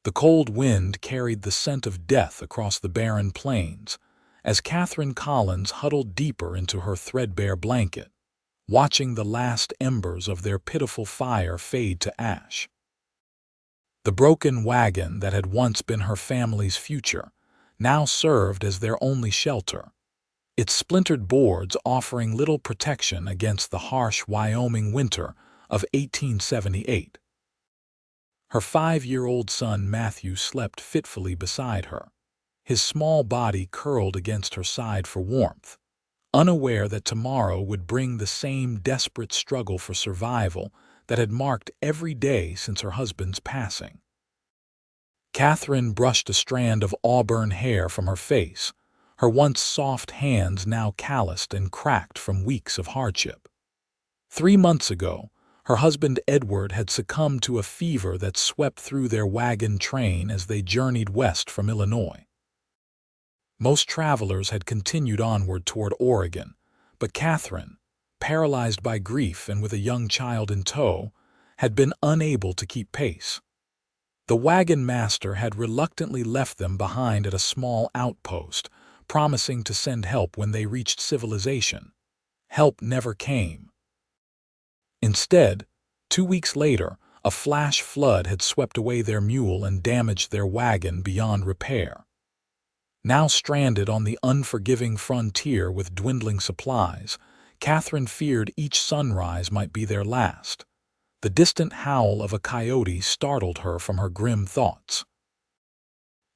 The cold wind carried the scent of death across the barren plains, as Katherine Collins huddled deeper into her threadbare blanket, watching the last embers of their pitiful fire fade to ash. The broken wagon that had once been her family's future now served as their only shelter, its splintered boards offering little protection against the harsh Wyoming winter of 1878. Her 5-year-old son Matthew slept fitfully beside her, his small body curled against her side for warmth, unaware that tomorrow would bring the same desperate struggle for survival that had marked every day since her husband's passing. Katherine brushed a strand of auburn hair from her face, her once soft hands now calloused and cracked from weeks of hardship. 3 months ago, her husband Edward had succumbed to a fever that swept through their wagon train as they journeyed west from Illinois. Most travelers had continued onward toward Oregon, but Katherine, paralyzed by grief and with a young child in tow, had been unable to keep pace. The wagon master had reluctantly left them behind at a small outpost, promising to send help when they reached civilization. Help never came. Instead, 2 weeks later, a flash flood had swept away their mule and damaged their wagon beyond repair. Now stranded on the unforgiving frontier with dwindling supplies, Katherine feared each sunrise might be their last. The distant howl of a coyote startled her from her grim thoughts.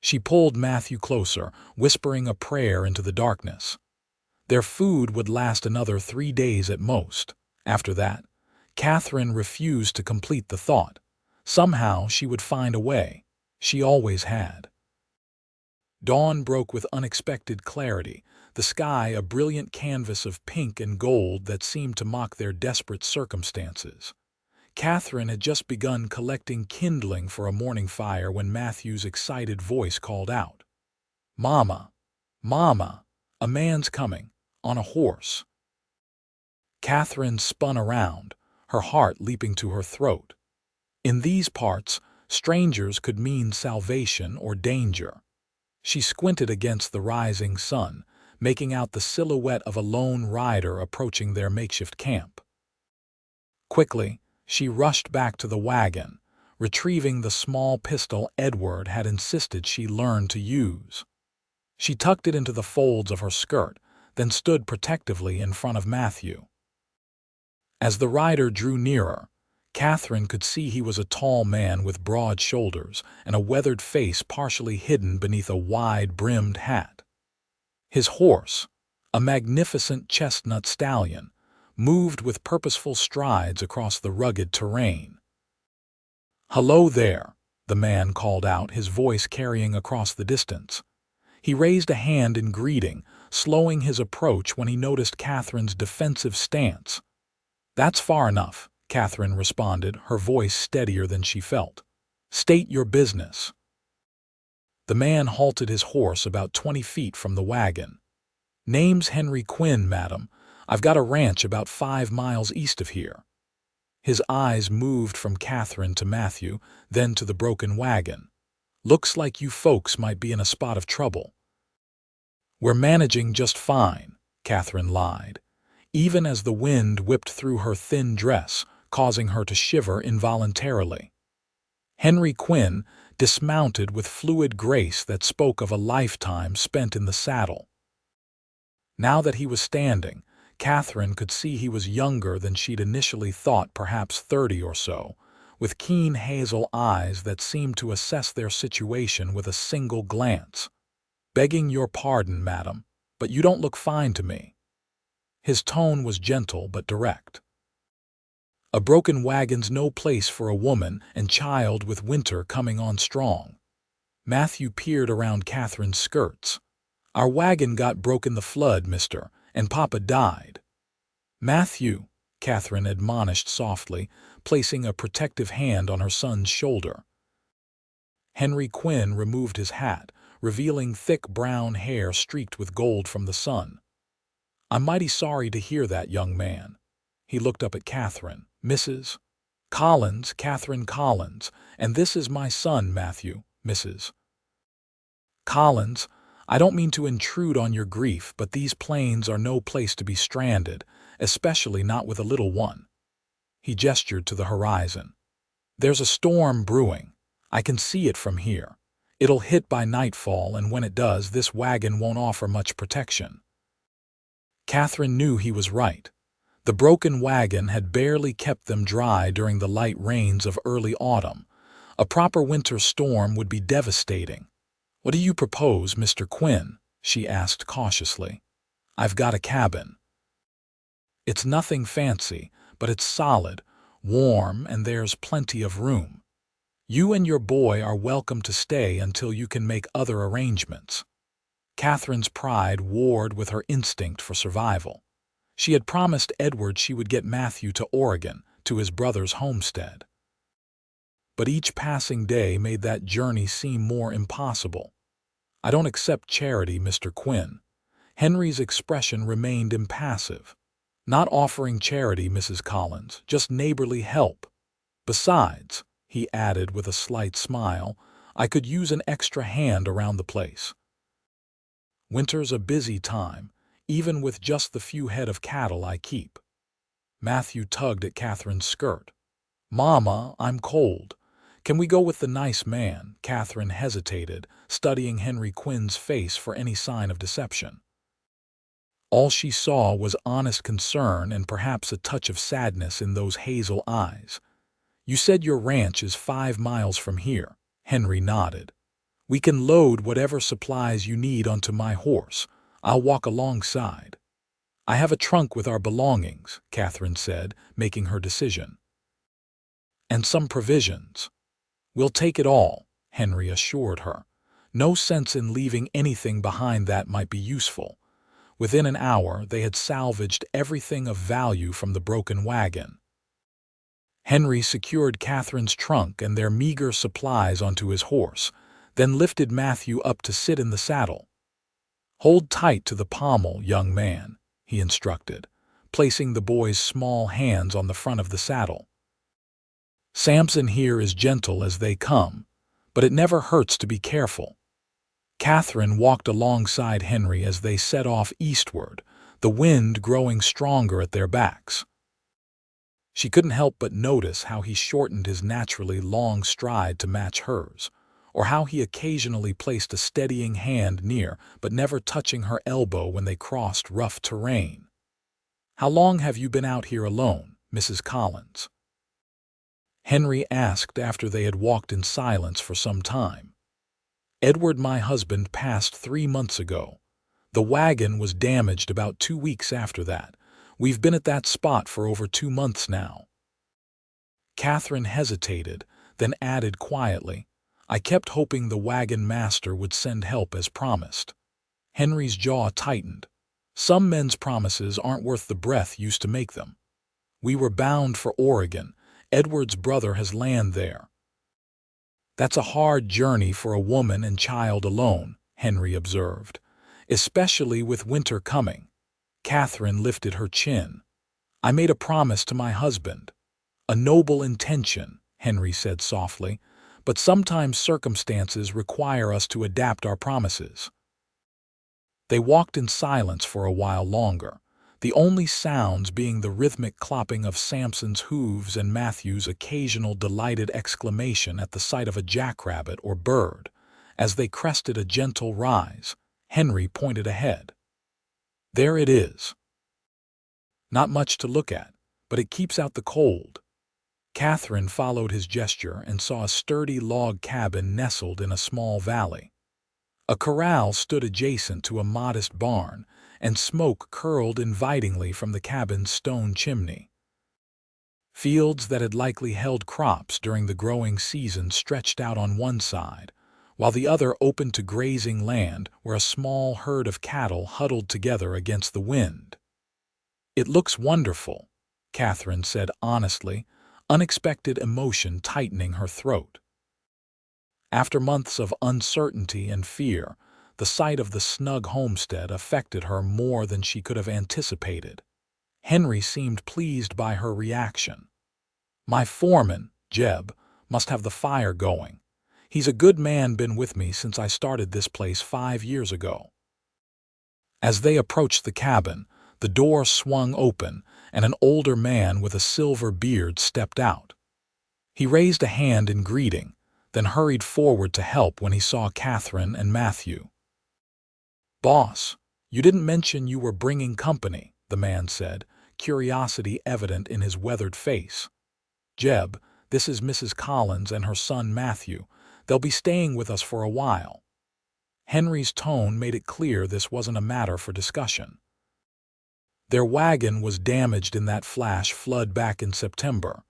She pulled Matthew closer, whispering a prayer into the darkness. Their food would last another 3 days at most. After that, Katherine refused to complete the thought. Somehow she would find a way. She always had. Dawn broke with unexpected clarity, the sky a brilliant canvas of pink and gold that seemed to mock their desperate circumstances. Katherine had just begun collecting kindling for a morning fire when Matthew's excited voice called out, "Mama! Mama! A man's coming, on a horse!" Katherine spun around, her heart leaping to her throat. In these parts, strangers could mean salvation or danger. She squinted against the rising sun, making out the silhouette of a lone rider approaching their makeshift camp. Quickly, she rushed back to the wagon, retrieving the small pistol Edward had insisted she learn to use. She tucked it into the folds of her skirt, then stood protectively in front of Matthew. As the rider drew nearer, Katherine could see he was a tall man with broad shoulders and a weathered face partially hidden beneath a wide-brimmed hat. His horse, a magnificent chestnut stallion, moved with purposeful strides across the rugged terrain. "Hello there," the man called out, his voice carrying across the distance. He raised a hand in greeting, slowing his approach when he noticed Katherine's defensive stance. "That's far enough," Katherine responded, her voice steadier than she felt. "State your business." The man halted his horse about 20 feet from the wagon. "Name's Henry Quinn, madam. I've got a ranch about 5 miles east of here." His eyes moved from Katherine to Matthew, then to the broken wagon. "Looks like you folks might be in a spot of trouble." "We're managing just fine," Katherine lied, even as the wind whipped through her thin dress, causing her to shiver involuntarily. Henry Quinn dismounted with fluid grace that spoke of a lifetime spent in the saddle. Now that he was standing, Katherine could see he was younger than she'd initially thought, perhaps 30 or so, with keen hazel eyes that seemed to assess their situation with a single glance. "Begging your pardon, madam, but you don't look fine to me." His tone was gentle but direct. "A broken wagon's no place for a woman and child with winter coming on strong." Matthew peered around Katherine's skirts. "Our wagon got broke in the flood, mister, and Papa died." "Matthew," Katherine admonished softly, placing a protective hand on her son's shoulder. Henry Quinn removed his hat, revealing thick brown hair streaked with gold from the sun. "I'm mighty sorry to hear that, young man." He looked up at Katherine. "Mrs. Collins, Katherine Collins, and this is my son, Matthew. Mrs. Collins. I don't mean to intrude on your grief, but these plains are no place to be stranded, especially not with a little one." He gestured to the horizon. "There's a storm brewing. I can see it from here. It'll hit by nightfall, and when it does, this wagon won't offer much protection." Katherine knew he was right. The broken wagon had barely kept them dry during the light rains of early autumn. A proper winter storm would be devastating. "What do you propose, Mr. Quinn?" she asked cautiously. "I've got a cabin. It's nothing fancy, but it's solid, warm, and there's plenty of room. You and your boy are welcome to stay until you can make other arrangements." Katherine's pride warred with her instinct for survival. She had promised Edward she would get Matthew to Oregon, to his brother's homestead. But each passing day made that journey seem more impossible. "I don't accept charity, Mr. Quinn." Henry's expression remained impassive. "Not offering charity, Mrs. Collins, just neighborly help. Besides," he added with a slight smile, "I could use an extra hand around the place. Winter's a busy time, even with just the few head of cattle I keep." Matthew tugged at Katherine's skirt. "Mama, I'm cold. Can we go with the nice man?" Katherine hesitated, studying Henry Quinn's face for any sign of deception. All she saw was honest concern and perhaps a touch of sadness in those hazel eyes. "You said your ranch is 5 miles from here." Henry nodded. "We can load whatever supplies you need onto my horse. I'll walk alongside." "I have a trunk with our belongings," Katherine said, making her decision. "And some provisions." "We'll take it all," Henry assured her. No sense in leaving anything behind that might be useful. Within an hour, they had salvaged everything of value from the broken wagon. Henry secured Katherine's trunk and their meager supplies onto his horse, then lifted Matthew up to sit in the saddle. "Hold tight to the pommel, young man," he instructed, placing the boy's small hands on the front of the saddle. "Samson here is gentle as they come, but it never hurts to be careful." Katherine walked alongside Henry as they set off eastward, the wind growing stronger at their backs. She couldn't help but notice how he shortened his naturally long stride to match hers, or how he occasionally placed a steadying hand near but never touching her elbow when they crossed rough terrain. "How long have you been out here alone, Mrs. Collins?" Henry asked after they had walked in silence for some time. "Edward, my husband, passed 3 months ago. The wagon was damaged about 2 weeks after that. We've been at that spot for over 2 months now." Katherine hesitated, then added quietly, "I kept hoping the wagon master would send help as promised." Henry's jaw tightened. "Some men's promises aren't worth the breath used to make them. We were bound for Oregon. Edward's brother has land there." "That's a hard journey for a woman and child alone," Henry observed, "especially with winter coming." Katherine lifted her chin. "I made a promise to my husband." "A noble intention," Henry said softly, "but sometimes circumstances require us to adapt our promises." They walked in silence for a while longer, the only sounds being the rhythmic clopping of Samson's hooves and Matthew's occasional delighted exclamation at the sight of a jackrabbit or bird. As they crested a gentle rise, Henry pointed ahead. "There it is. Not much to look at, but it keeps out the cold." Katherine followed his gesture and saw a sturdy log cabin nestled in a small valley. A corral stood adjacent to a modest barn, and smoke curled invitingly from the cabin's stone chimney. Fields that had likely held crops during the growing season stretched out on one side, while the other opened to grazing land where a small herd of cattle huddled together against the wind. "It looks wonderful," Katherine said honestly, unexpected emotion tightening her throat. After months of uncertainty and fear, the sight of the snug homestead affected her more than she could have anticipated. Henry seemed pleased by her reaction. "My foreman, Jeb, must have the fire going. He's a good man, been with me since I started this place 5 years ago." As they approached the cabin, the door swung open and an older man with a silver beard stepped out. He raised a hand in greeting, then hurried forward to help when he saw Katherine and Matthew. "Boss, you didn't mention you were bringing company," the man said, curiosity evident in his weathered face. "Jeb, this is Mrs. Collins and her son Matthew. They'll be staying with us for a while." Henry's tone made it clear this wasn't a matter for discussion. Their wagon was damaged in that flash flood back in September.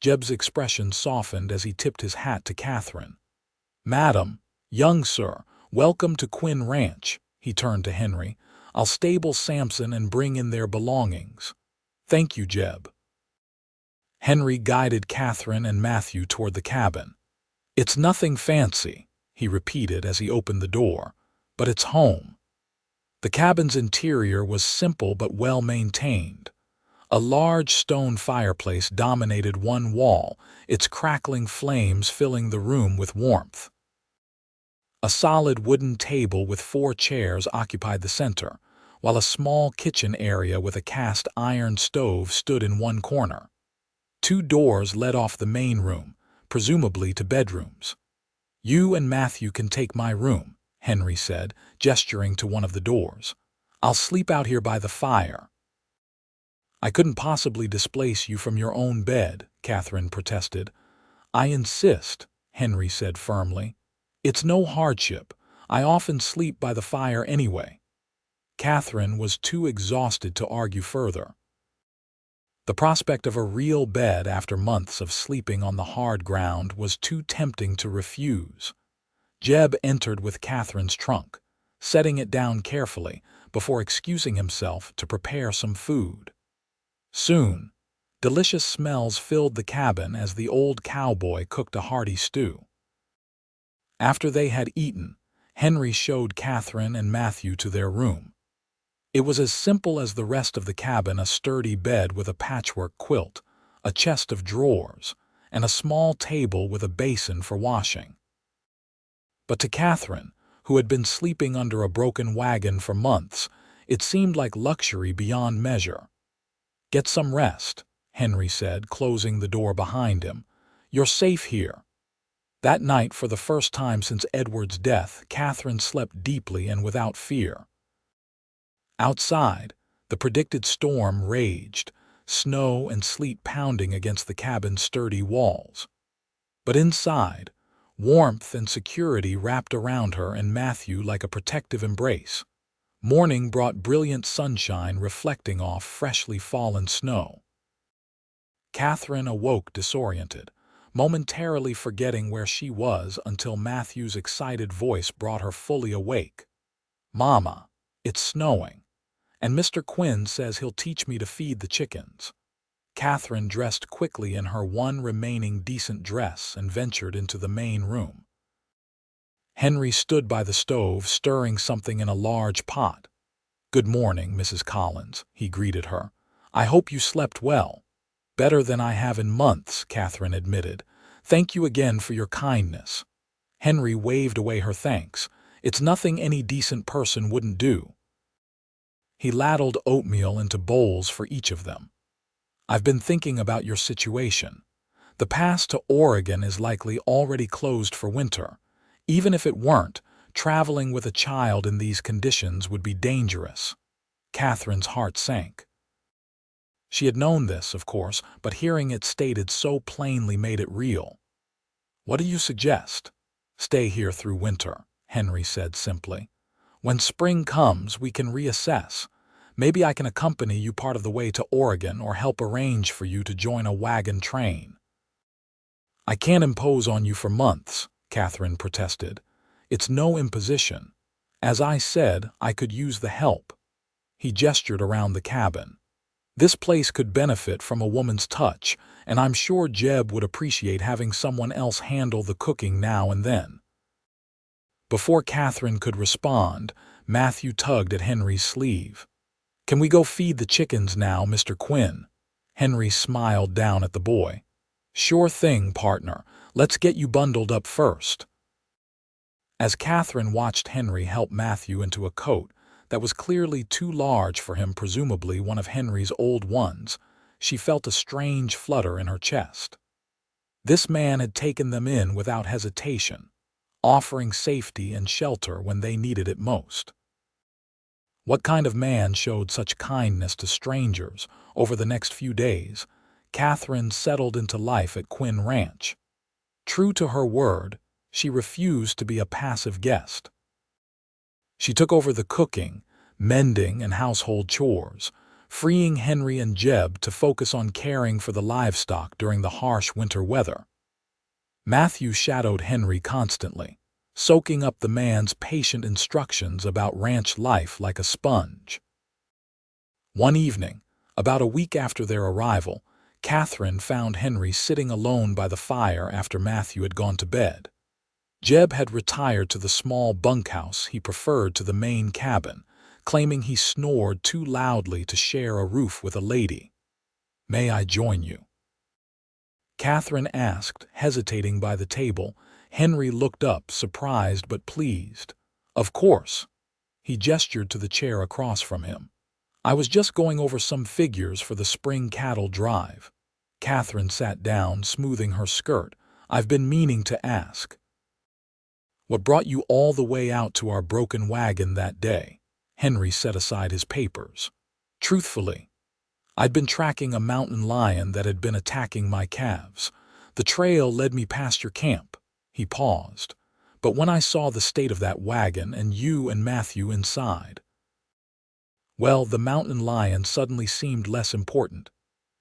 Jeb's expression softened as he tipped his hat to Katherine. "Madam, young sir, welcome to Quinn Ranch." He turned to Henry. "I'll stable Samson and bring in their belongings." "Thank you, Jeb." Henry guided Katherine and Matthew toward the cabin. "It's nothing fancy," he repeated as he opened the door, "but it's home." The cabin's interior was simple but well maintained. A large stone fireplace dominated one wall, its crackling flames filling the room with warmth. A solid wooden table with 4 chairs occupied the center, while a small kitchen area with a cast iron stove stood in one corner. 2 doors led off the main room, presumably to bedrooms. "You and Matthew can take my room," Henry said, gesturing to one of the doors. "I'll sleep out here by the fire." "I couldn't possibly displace you from your own bed," Katherine protested. "I insist," Henry said firmly. "It's no hardship. I often sleep by the fire anyway." Katherine was too exhausted to argue further. The prospect of a real bed after months of sleeping on the hard ground was too tempting to refuse. Jeb entered with Katherine's trunk, setting it down carefully before excusing himself to prepare some food. Soon, delicious smells filled the cabin as the old cowboy cooked a hearty stew. After they had eaten, Henry showed Katherine and Matthew to their room. It was as simple as the rest of the cabin, a sturdy bed with a patchwork quilt, a chest of drawers, and a small table with a basin for washing. But to Katherine, who had been sleeping under a broken wagon for months, it seemed like luxury beyond measure. "Get some rest," Henry said, closing the door behind him. "You're safe here." That night, for the first time since Edward's death, Katherine slept deeply and without fear. Outside, the predicted storm raged, snow and sleet pounding against the cabin's sturdy walls. But inside, warmth and security wrapped around her and Matthew like a protective embrace. Morning brought brilliant sunshine reflecting off freshly fallen snow. Katherine awoke disoriented, momentarily forgetting where she was until Matthew's excited voice brought her fully awake. "Mama, it's snowing, and Mr. Quinn says he'll teach me to feed the chickens." Katherine dressed quickly in her one remaining decent dress and ventured into the main room. Henry stood by the stove, stirring something in a large pot. "Good morning, Mrs. Collins," he greeted her. "I hope you slept well." "Better than I have in months," Katherine admitted. "Thank you again for your kindness." Henry waved away her thanks. "It's nothing any decent person wouldn't do." He ladled oatmeal into bowls for each of them. "I've been thinking about your situation. The pass to Oregon is likely already closed for winter. Even if it weren't, traveling with a child in these conditions would be dangerous." Katherine's heart sank. She had known this, of course, but hearing it stated so plainly made it real. "What do you suggest?" "Stay here through winter," Henry said simply. "When spring comes, we can reassess. Maybe I can accompany you part of the way to Oregon or help arrange for you to join a wagon train." "I can't impose on you for months," Katherine protested. "It's no imposition. As I said, I could use the help." He gestured around the cabin. "This place could benefit from a woman's touch, and I'm sure Jeb would appreciate having someone else handle the cooking now and then." Before Katherine could respond, Matthew tugged at Henry's sleeve. "Can we go feed the chickens now, Mr. Quinn?" Henry smiled down at the boy. "Sure thing, partner. Let's get you bundled up first." As Katherine watched Henry help Matthew into a coat that was clearly too large for him, presumably one of Henry's old ones, she felt a strange flutter in her chest. This man had taken them in without hesitation, offering safety and shelter when they needed it most. What kind of man showed such kindness to strangers? Over the next few days, Katherine settled into life at Quinn Ranch. True to her word, she refused to be a passive guest. She took over the cooking, mending, and household chores, freeing Henry and Jeb to focus on caring for the livestock during the harsh winter weather. Matthew shadowed Henry constantly, soaking up the man's patient instructions about ranch life like a sponge. One evening, about a week after their arrival, Katherine found Henry sitting alone by the fire after Matthew had gone to bed. Jeb had retired to the small bunkhouse he preferred to the main cabin, claiming he snored too loudly to share a roof with a lady. "May I join you?" Katherine asked, hesitating by the table. Henry looked up, surprised but pleased. "Of course." He gestured to the chair across from him. "I was just going over some figures for the spring cattle drive." Katherine sat down, smoothing her skirt. "I've been meaning to ask. What brought you all the way out to our broken wagon that day?" Henry set aside his papers. "Truthfully, I'd been tracking a mountain lion that had been attacking my calves. The trail led me past your camp." He paused. "But when I saw the state of that wagon and you and Matthew inside, well, the mountain lion suddenly seemed less important."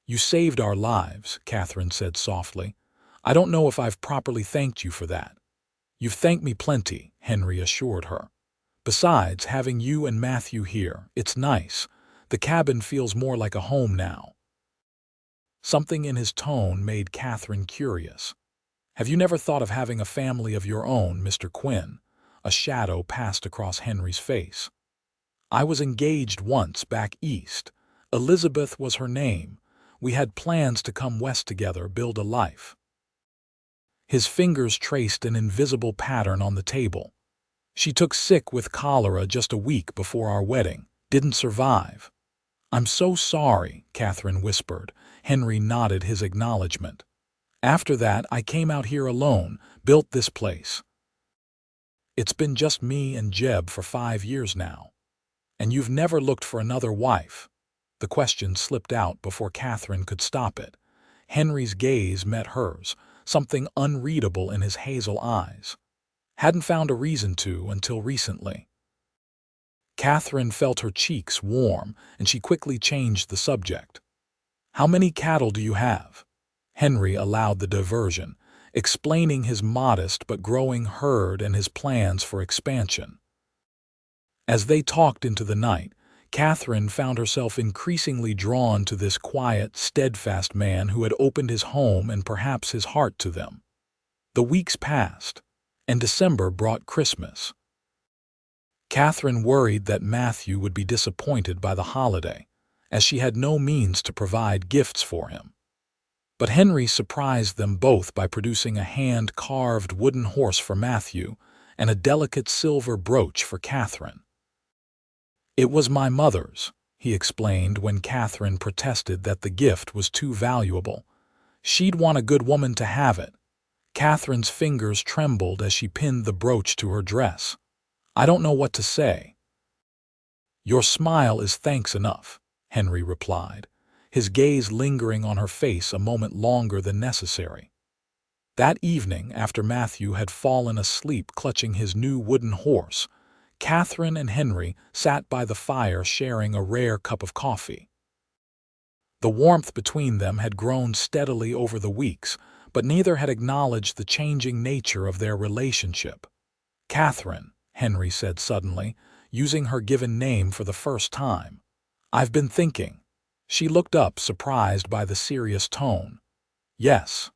"You saved our lives," Katherine said softly. "I don't know if I've properly thanked you for that." "You've thanked me plenty," Henry assured her. "Besides, having you and Matthew here, it's nice. The cabin feels more like a home now." Something in his tone made Katherine curious. "Have you never thought of having a family of your own, Mr. Quinn?" A shadow passed across Henry's face. "I was engaged once back east. Elizabeth was her name. We had plans to come west together, build a life." His fingers traced an invisible pattern on the table. "She took sick with cholera just a week before our wedding. Didn't survive." "I'm so sorry," Katherine whispered. Henry nodded his acknowledgement. "After that, I came out here alone, built this place. It's been just me and Jeb for 5 years now." "And you've never looked for another wife?" The question slipped out before Katherine could stop it. Henry's gaze met hers, something unreadable in his hazel eyes. "Hadn't found a reason to until recently." Katherine felt her cheeks warm, and she quickly changed the subject. "How many cattle do you have?" Henry allowed the diversion, explaining his modest but growing herd and his plans for expansion. As they talked into the night, Katherine found herself increasingly drawn to this quiet, steadfast man who had opened his home and perhaps his heart to them. The weeks passed, and December brought Christmas. Katherine worried that Matthew would be disappointed by the holiday, as she had no means to provide gifts for him. But Henry surprised them both by producing a hand-carved wooden horse for Matthew and a delicate silver brooch for Katherine. "It was my mother's," he explained when Katherine protested that the gift was too valuable. "She'd want a good woman to have it." Katherine's fingers trembled as she pinned the brooch to her dress. "I don't know what to say." "Your smile is thanks enough," Henry replied, his gaze lingering on her face a moment longer than necessary. That evening, after Matthew had fallen asleep clutching his new wooden horse, Katherine and Henry sat by the fire sharing a rare cup of coffee. The warmth between them had grown steadily over the weeks, but neither had acknowledged the changing nature of their relationship. "Katherine," Henry said suddenly, using her given name for the first time, "I've been thinking." She looked up, surprised by the serious tone. "Yes."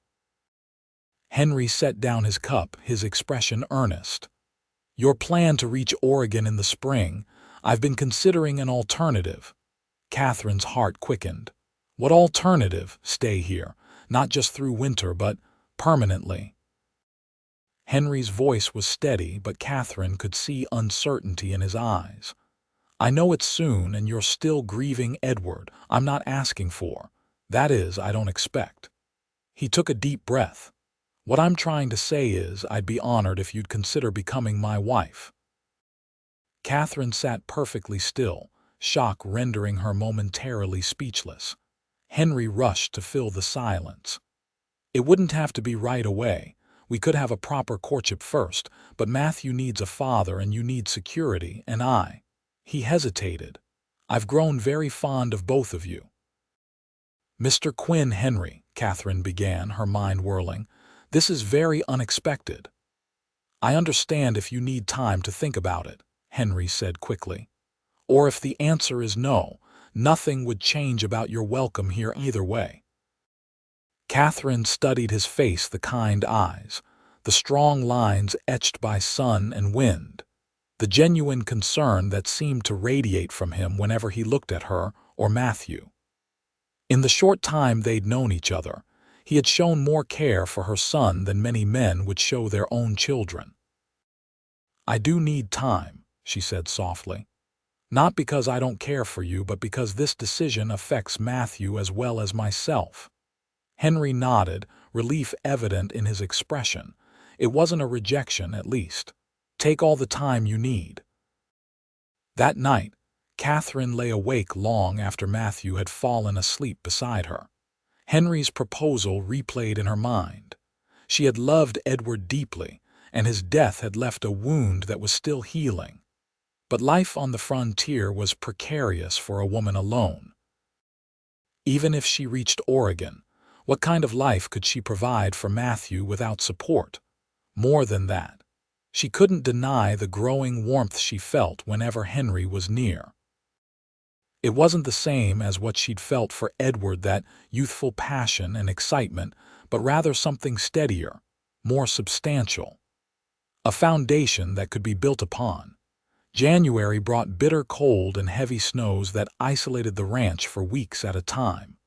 Henry set down his cup, his expression earnest. "Your plan to reach Oregon in the spring, I've been considering an alternative." Katherine's heart quickened. "What alternative?" "Stay here, not just through winter, but permanently." Henry's voice was steady, but Katherine could see uncertainty in his eyes. "I know it's soon, and you're still grieving Edward. I'm not asking for. That is, I don't expect." He took a deep breath. "What I'm trying to say is, I'd be honored if you'd consider becoming my wife." Katherine sat perfectly still, shock rendering her momentarily speechless. Henry rushed to fill the silence. "It wouldn't have to be right away. We could have a proper courtship first, but Matthew needs a father and you need security, and I—" He hesitated. "I've grown very fond of both of you." "Mr. Quinn, Henry," Katherine began, her mind whirling, "this is very unexpected." "I understand if you need time to think about it," Henry said quickly. "Or if the answer is no, nothing would change about your welcome here either way." Katherine studied his face, the kind eyes, the strong lines etched by sun and wind, the genuine concern that seemed to radiate from him whenever he looked at her or Matthew. In the short time they'd known each other, he had shown more care for her son than many men would show their own children. "I do need time," she said softly. "Not because I don't care for you, but because this decision affects Matthew as well as myself." Henry nodded, relief evident in his expression. It wasn't a rejection, at least. "Take all the time you need." That night, Katherine lay awake long after Matthew had fallen asleep beside her. Henry's proposal replayed in her mind. She had loved Edward deeply, and his death had left a wound that was still healing. But life on the frontier was precarious for a woman alone. Even if she reached Oregon, what kind of life could she provide for Matthew without support? More than that, she couldn't deny the growing warmth she felt whenever Henry was near. It wasn't the same as what she'd felt for Edward, that youthful passion and excitement, but rather something steadier, more substantial. A foundation that could be built upon. January brought bitter cold and heavy snows that isolated the ranch for weeks at a time.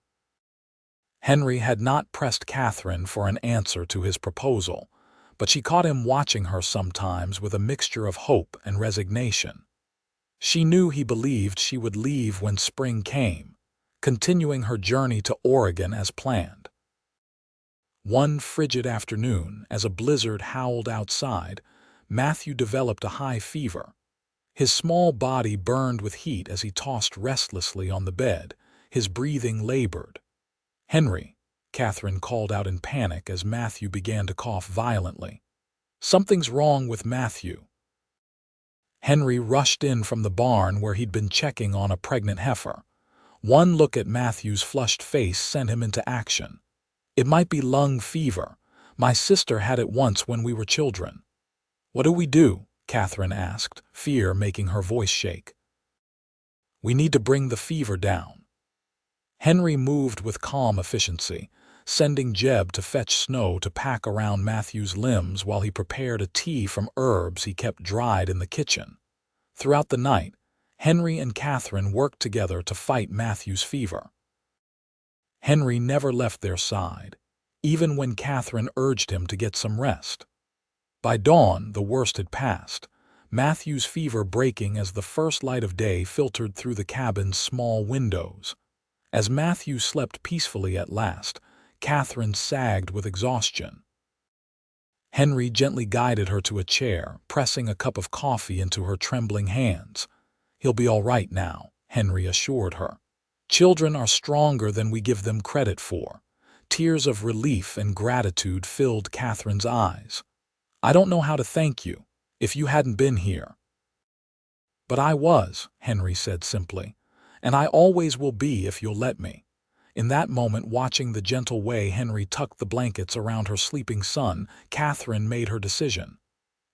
Henry had not pressed Katherine for an answer to his proposal, but she caught him watching her sometimes with a mixture of hope and resignation. She knew he believed she would leave when spring came, continuing her journey to Oregon as planned. One frigid afternoon, as a blizzard howled outside, Matthew developed a high fever. His small body burned with heat as he tossed restlessly on the bed, his breathing labored. "Henry," Katherine called out in panic as Matthew began to cough violently. "Something's wrong with Matthew." Henry rushed in from the barn where he'd been checking on a pregnant heifer. One look at Matthew's flushed face sent him into action. "It might be lung fever. My sister had it once when we were children." "What do we do?" Katherine asked, fear making her voice shake. "We need to bring the fever down." Henry moved with calm efficiency, sending Jeb to fetch snow to pack around Matthew's limbs while he prepared a tea from herbs he kept dried in the kitchen. Throughout the night, Henry and Katherine worked together to fight Matthew's fever. Henry never left their side, even when Katherine urged him to get some rest. By dawn, the worst had passed, Matthew's fever breaking as the first light of day filtered through the cabin's small windows. As Matthew slept peacefully at last, Katherine sagged with exhaustion. Henry gently guided her to a chair, pressing a cup of coffee into her trembling hands. "He'll be all right now," Henry assured her. "Children are stronger than we give them credit for." Tears of relief and gratitude filled Katherine's eyes. "I don't know how to thank you, if you hadn't been here." "But I was," Henry said simply, "and I always will be if you'll let me." In that moment, watching the gentle way Henry tucked the blankets around her sleeping son, Katherine made her decision.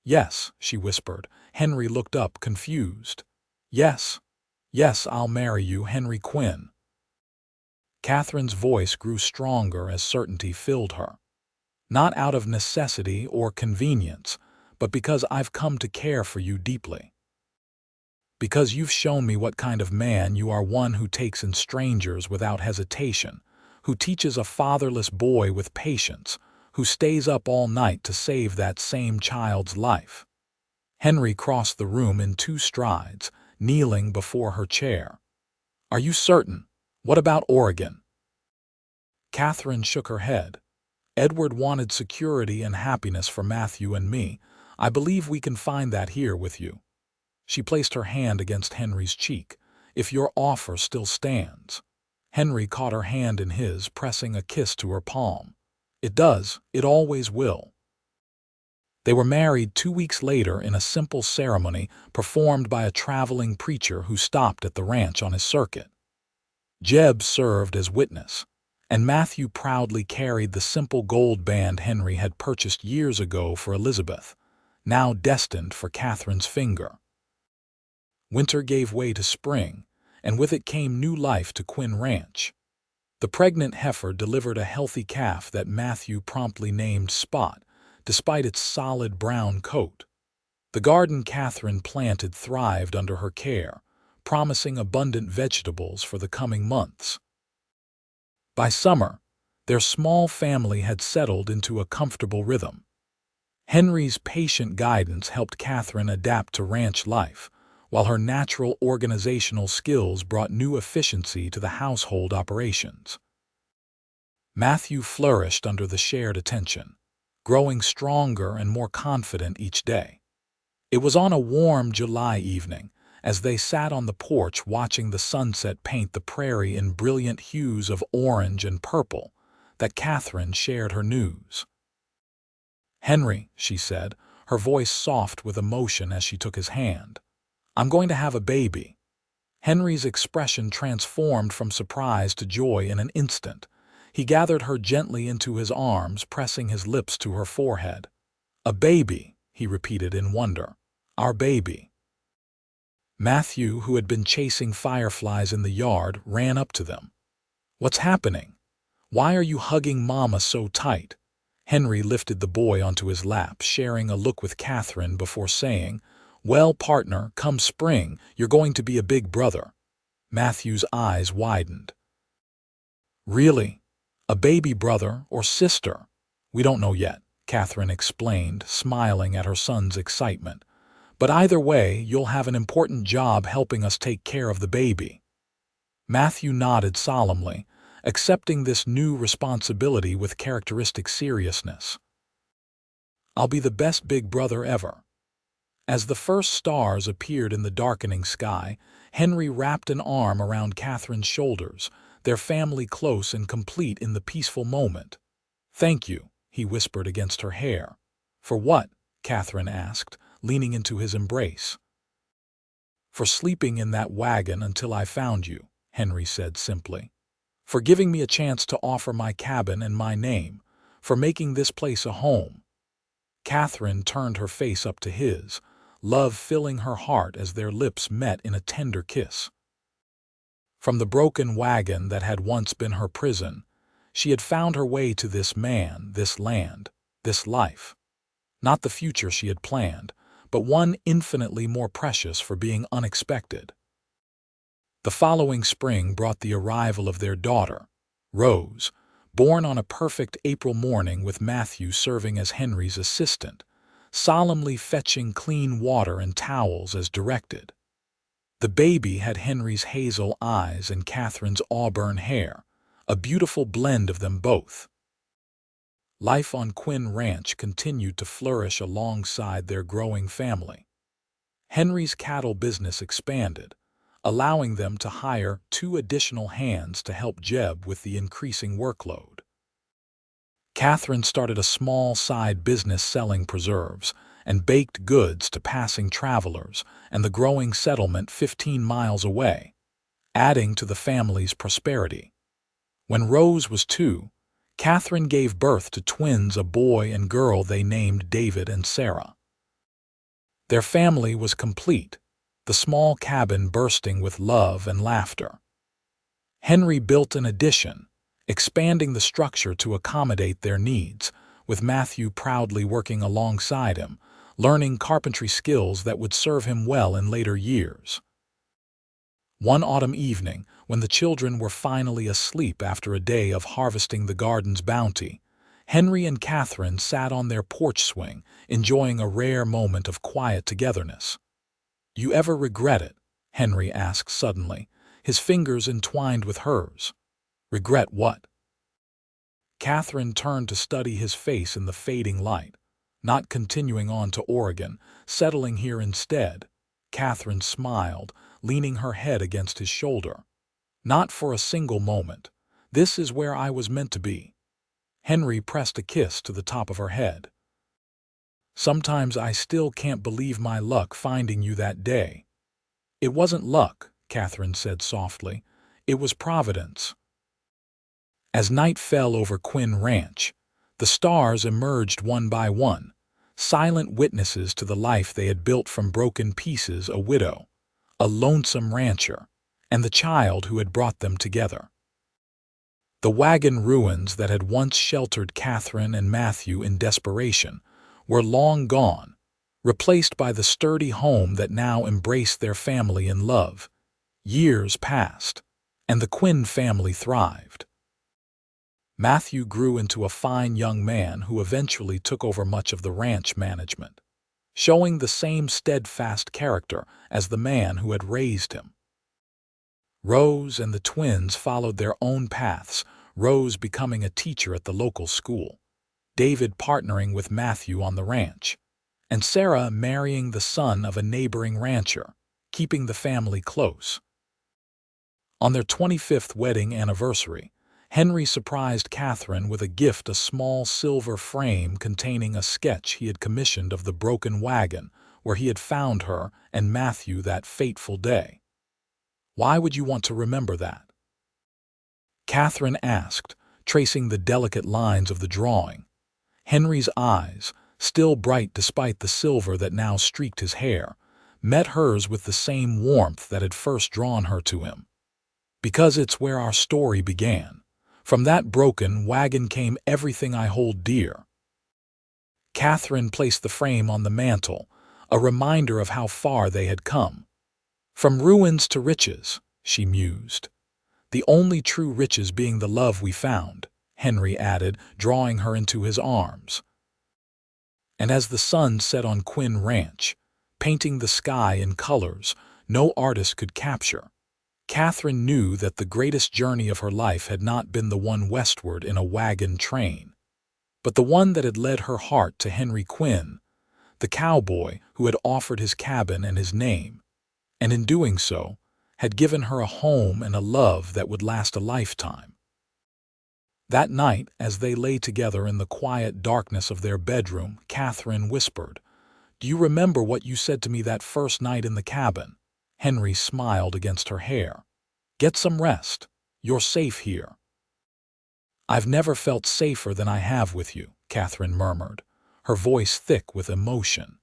"Yes," she whispered. Henry looked up, confused. "Yes, yes, I'll marry you, Henry Quinn." Katherine's voice grew stronger as certainty filled her. "Not out of necessity or convenience, but because I've come to care for you deeply. Because you've shown me what kind of man you are, one who takes in strangers without hesitation, who teaches a fatherless boy with patience, who stays up all night to save that same child's life. Henry crossed the room in 2 strides, kneeling before her chair. Are you certain? What about Oregon? Katherine shook her head. Edward wanted security and happiness for Matthew and me. I believe we can find that here with you. She placed her hand against Henry's cheek. If your offer still stands. Henry caught her hand in his, pressing a kiss to her palm. It does. It always will. They were married 2 weeks later in a simple ceremony performed by a traveling preacher who stopped at the ranch on his circuit. Jeb served as witness, and Matthew proudly carried the simple gold band Henry had purchased years ago for Elizabeth, now destined for Katherine's finger. Winter gave way to spring, and with it came new life to Quinn Ranch. The pregnant heifer delivered a healthy calf that Matthew promptly named Spot, despite its solid brown coat. The garden Katherine planted thrived under her care, promising abundant vegetables for the coming months. By summer, their small family had settled into a comfortable rhythm. Henry's patient guidance helped Katherine adapt to ranch life, while her natural organizational skills brought new efficiency to the household operations. Matthew flourished under the shared attention, growing stronger and more confident each day. It was on a warm July evening, as they sat on the porch watching the sunset paint the prairie in brilliant hues of orange and purple, that Katherine shared her news. "Henry," she said, her voice soft with emotion as she took his hand, "I'm going to have a baby." Henry's expression transformed from surprise to joy in an instant. He gathered her gently into his arms, pressing his lips to her forehead. "A baby," he repeated in wonder. "Our baby." Matthew, who had been chasing fireflies in the yard, ran up to them. "What's happening? Why are you hugging Mama so tight?" Henry lifted the boy onto his lap, sharing a look with Katherine before saying, "Well, partner, come spring, you're going to be a big brother." Matthew's eyes widened. "Really? A baby brother or sister? We don't know yet," Katherine explained, smiling at her son's excitement. "But either way, you'll have an important job helping us take care of the baby." Matthew nodded solemnly, accepting this new responsibility with characteristic seriousness. "I'll be the best big brother ever." As the first stars appeared in the darkening sky, Henry wrapped an arm around Katherine's shoulders, their family close and complete in the peaceful moment. "Thank you," he whispered against her hair. "For what?" Katherine asked, leaning into his embrace. "For sleeping in that wagon until I found you," Henry said simply. "For giving me a chance to offer my cabin and my name. For making this place a home." Katherine turned her face up to his, love filling her heart as their lips met in a tender kiss. From the broken wagon that had once been her prison, she had found her way to this man, this land, this life. Not the future she had planned, but one infinitely more precious for being unexpected. The following spring brought the arrival of their daughter, Rose, born on a perfect April morning with Matthew serving as Henry's assistant, solemnly fetching clean water and towels as directed. The baby had Henry's hazel eyes and Katherine's auburn hair, a beautiful blend of them both. Life on Quinn Ranch continued to flourish alongside their growing family. Henry's cattle business expanded, allowing them to hire 2 additional hands to help Jeb with the increasing workload. Katherine started a small side business selling preserves and baked goods to passing travelers and the growing settlement 15 miles away, adding to the family's prosperity. When Rose was 2, Katherine gave birth to twins, a boy and girl they named David and Sarah. Their family was complete, the small cabin bursting with love and laughter. Henry built an addition, expanding the structure to accommodate their needs, with Matthew proudly working alongside him, learning carpentry skills that would serve him well in later years. One autumn evening, when the children were finally asleep after a day of harvesting the garden's bounty, Henry and Katherine sat on their porch swing, enjoying a rare moment of quiet togetherness. "You ever regret it?" Henry asked suddenly, his fingers entwined with hers. "Regret what?" Katherine turned to study his face in the fading light. Not continuing on to Oregon, settling here instead. Katherine smiled, leaning her head against his shoulder. "Not for a single moment. This is where I was meant to be." Henry pressed a kiss to the top of her head. "Sometimes I still can't believe my luck finding you that day." "It wasn't luck," Katherine said softly. "It was providence." As night fell over Quinn Ranch, the stars emerged one by one, silent witnesses to the life they had built from broken pieces: a widow, a lonesome rancher, and the child who had brought them together. The Wagon ruins that had once sheltered Katherine and Matthew in desperation were long gone, replaced by the sturdy home that now embraced their family in love. Years passed, and the Quinn family thrived. Matthew grew into a fine young man who eventually took over much of the ranch management, showing the same steadfast character as the man who had raised him. Rose and the twins followed their own paths, Rose becoming a teacher at the local school, David partnering with Matthew on the ranch, and Sarah marrying the son of a neighboring rancher, keeping the family close. On their 25th wedding anniversary, Henry surprised Katherine with a gift: a small silver frame containing a sketch he had commissioned of the broken wagon where he had found her and Matthew that fateful day. "Why would you want to remember that?" Katherine asked, tracing the delicate lines of the drawing. Henry's eyes, still bright despite the silver that now streaked his hair, met hers with the same warmth that had first drawn her to him. "Because it's where our story began. From that broken wagon came everything I hold dear." Katherine placed the frame on the mantel, a reminder of how far they had come. "From ruins to riches," she mused. "The only true riches being the love we found," Henry added, drawing her into his arms. And as the sun set on Quinn Ranch, painting the sky in colors no artist could capture, Katherine knew that the greatest journey of her life had not been the one westward in a wagon train, but the one that had led her heart to Henry Quinn, the cowboy who had offered his cabin and his name, and in doing so, had given her a home and a love that would last a lifetime. That night, as they lay together in the quiet darkness of their bedroom, Katherine whispered, "Do you remember what you said to me that first night in the cabin?" Henry smiled against her hair. "Get some rest. You're safe here." "I've never felt safer than I have with you," Katherine murmured, her voice thick with emotion.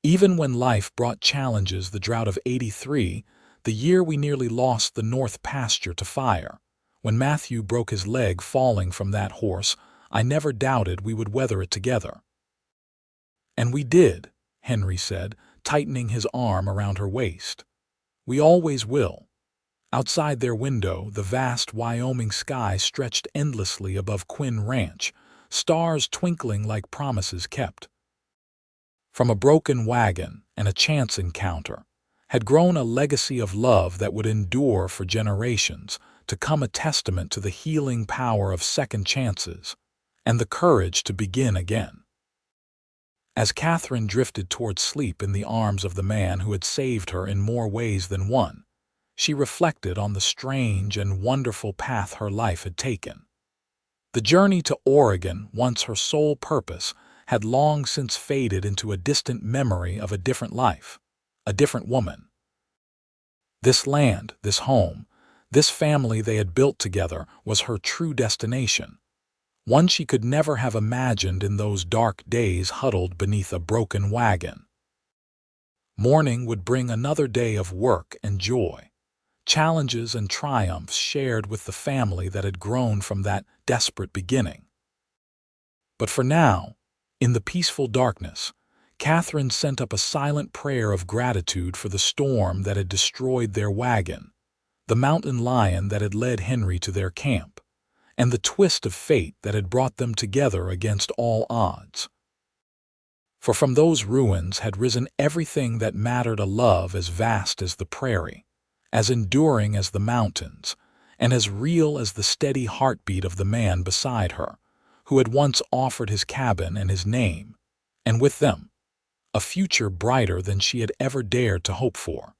"Even when life brought challenges, the drought of '83, the year we nearly lost the North pasture to fire, when Matthew broke his leg falling from that horse, I never doubted we would weather it together." "And we did," Henry said, tightening his arm around her waist. "We always will." Outside their window, the vast Wyoming sky stretched endlessly above Quinn Ranch, stars twinkling like promises kept. From a broken wagon and a chance encounter had grown a legacy of love that would endure for generations, to come a testament to the healing power of second chances and the courage to begin again. As Katherine drifted toward sleep in the arms of the man who had saved her in more ways than one, she reflected on the strange and wonderful path her life had taken. The journey to Oregon, once her sole purpose, had long since faded into a distant memory of a different life, a different woman. This land, this home, this family they had built together was her true destination, one she could never have imagined in those dark days huddled beneath a broken wagon. Morning would bring another day of work and joy, challenges and triumphs shared with the family that had grown from that desperate beginning. But for now, in the peaceful darkness, Katherine sent up a silent prayer of gratitude for the storm that had destroyed their wagon, the mountain lion that had led Henry to their camp, and the twist of fate that had brought them together against all odds. For from those ruins had risen everything that mattered, a love as vast as the prairie, as enduring as the mountains, and as real as the steady heartbeat of the man beside her, who had once offered his cabin and his name, and with them, a future brighter than she had ever dared to hope for.